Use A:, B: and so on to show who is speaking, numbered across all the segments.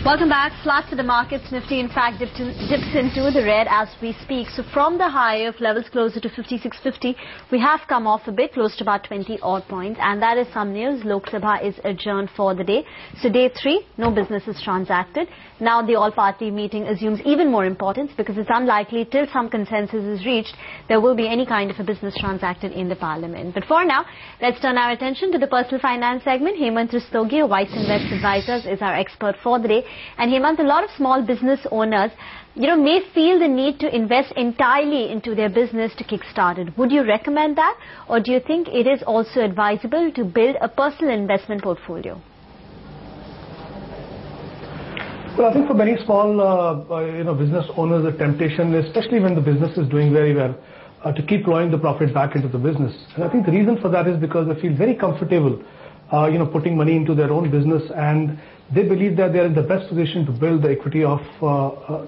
A: Welcome back. Flat to the markets. Nifty, in fact, dips into the red as we speak. So from the high of levels closer to 56.50, we have come off a bit, close to about 20 odd points. And that is some news. Lok Sabha is adjourned for the day. So day 3, no business is transacted. Now the all-party meeting assumes even more importance because it's unlikely till some consensus is reached there will be any kind of a business transacted in the parliament. But for now, let's turn our attention to the personal finance segment. Hemant Rustagi, Wiseinvest Advisors, is our expert for the day. And Hemant, a lot of small business owners, may feel the need to invest entirely into their business to kickstart it. Would you recommend that? Or do you think it is also advisable to build a personal investment portfolio?
B: Well, I think for many small, business owners, the temptation, especially when the business is doing very well, to keep plowing the profit back into the business. And I think the reason for that is because they feel very comfortable, putting money into their own business, and they believe that they are in the best position to build the equity of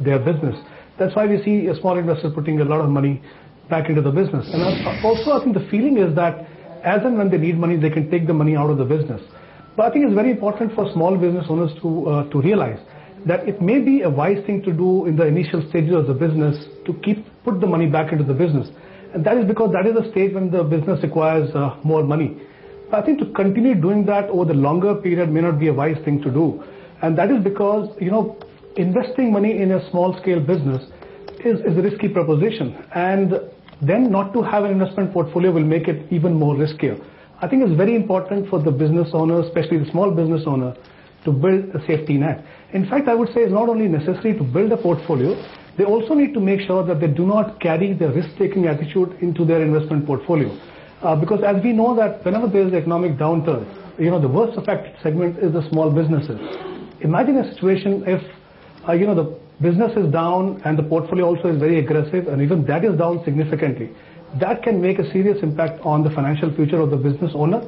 B: their business. That's why we see a small investor putting a lot of money back into the business. And also, I think the feeling is that as and when they need money, they can take the money out of the business. But I think it's very important for small business owners to realize that it may be a wise thing to do in the initial stages of the business to put the money back into the business. And that is because that is the stage when the business requires more money. I think to continue doing that over the longer period may not be a wise thing to do. And that is because, investing money in a small scale business is a risky proposition. And then not to have an investment portfolio will make it even more riskier. I think it's very important for the business owner, especially the small business owner, to build a safety net. In fact, I would say it's not only necessary to build a portfolio, they also need to make sure that they do not carry the risk-taking attitude into their investment portfolio. Because as we know that whenever there is an economic downturn, the worst affected segment is the small businesses. Imagine a situation if, the business is down and the portfolio also is very aggressive and even that is down significantly. That can make a serious impact on the financial future of the business owner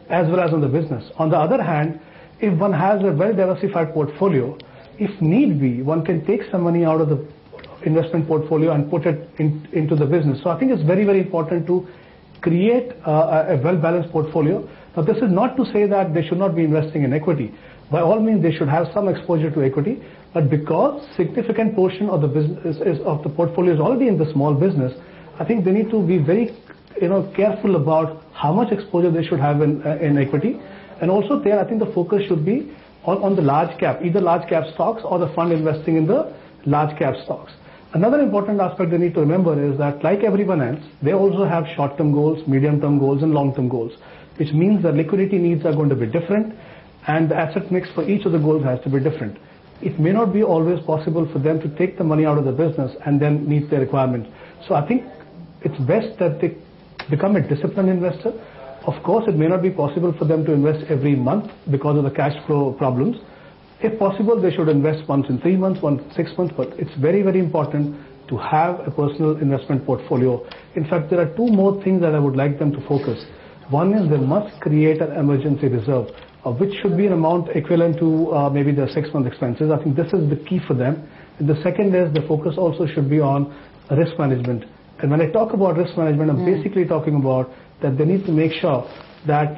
B: as well as on the business. On the other hand, if one has a well-diversified portfolio, if need be, one can take some money out of the investment portfolio and put it into the business. So I think it's very, very important to create a well-balanced portfolio. Now, this is not to say that they should not be investing in equity. By all means, they should have some exposure to equity. But because significant portion of the business of the portfolio is already in the small business, I think they need to be very, careful about how much exposure they should have in equity. And also there, I think the focus should be on the large cap, either large cap stocks or the fund investing in the large cap stocks. Another important aspect they need to remember is that like everyone else, they also have short-term goals, medium-term goals and long-term goals, which means that liquidity needs are going to be different and the asset mix for each of the goals has to be different. It may not be always possible for them to take the money out of the business and then meet their requirements. So I think it's best that they become a disciplined investor. Of course, it may not be possible for them to invest every month because of the cash flow problems. If possible, they should invest once in 3 months, once in 6 months, but it's very, very important to have a personal investment portfolio. In fact, there are 2 more things that I would like them to focus. One is they must create an emergency reserve, which should be an amount equivalent to maybe their 6-month expenses. I think this is the key for them. And the second is the focus also should be on risk management. And when I talk about risk management, I'm basically talking about that they need to make sure that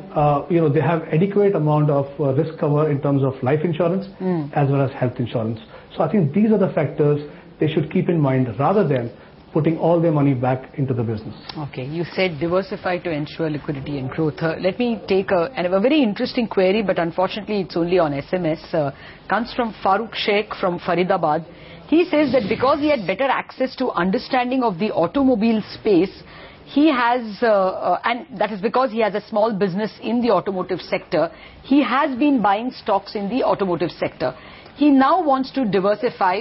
B: they have adequate amount of risk cover in terms of life insurance as well as health insurance. So I think these are the factors they should keep in mind rather than putting all their money back into the business. Okay,
C: you said diversify to ensure liquidity and growth. Let me take a very interesting query, but unfortunately it's only on SMS. Comes from Farooq Sheikh from Faridabad. He says that because he had better access to understanding of the automobile space, he has, and that is because he has a small business in the automotive sector, he has been buying stocks in the automotive sector. He now wants to diversify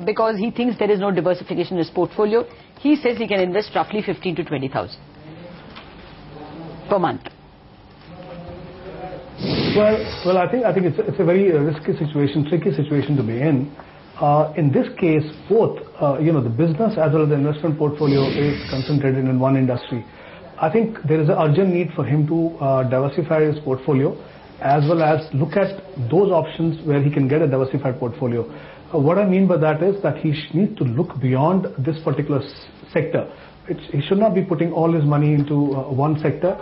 C: because he thinks there is no diversification in his portfolio. He says he can invest roughly 15 to 20,000 per month.
B: Well, I think it's a very risky situation, tricky situation to be in. In this case, both, the business as well as the investment portfolio is concentrated in one industry. I think there is an urgent need for him to diversify his portfolio as well as look at those options where he can get a diversified portfolio. What I mean by that is that he needs to look beyond this particular sector. He should not be putting all his money into one sector.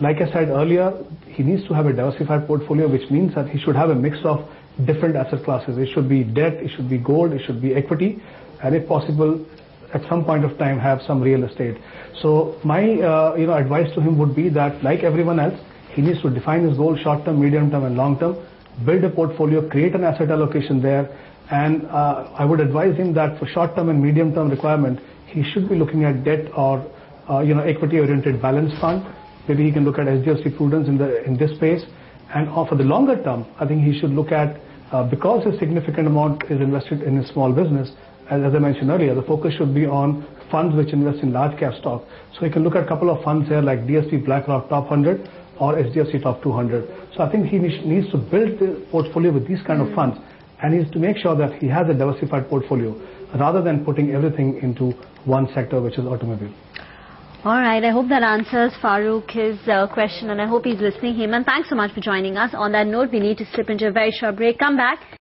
B: Like I said earlier, he needs to have a diversified portfolio, which means that he should have a mix of different asset classes. It should be debt, it should be gold, it should be equity, and if possible, at some point of time have some real estate. So my advice to him would be that, like everyone else, he needs to define his goal, short term, medium term and long term, build a portfolio, create an asset allocation there, and I would advise him that for short term and medium term requirement, he should be looking at debt or equity oriented balanced fund. Maybe he can look at HDFC Prudence in this space, and for the longer term, I think he should look at because a significant amount is invested in a small business. As I mentioned earlier, the focus should be on funds which invest in large cap stock. So you can look at a couple of funds here like DSP BlackRock Top 100 or HDFC Top 200. So I think he needs to build the portfolio with these kind of funds, and he needs to make sure that he has a diversified portfolio rather than putting everything into one sector, which is automobile.
A: All right, I hope that answers Farooq his question, and I hope he's listening. Hemant, thanks so much for joining us. On that note, we need to slip into a very short break. Come back.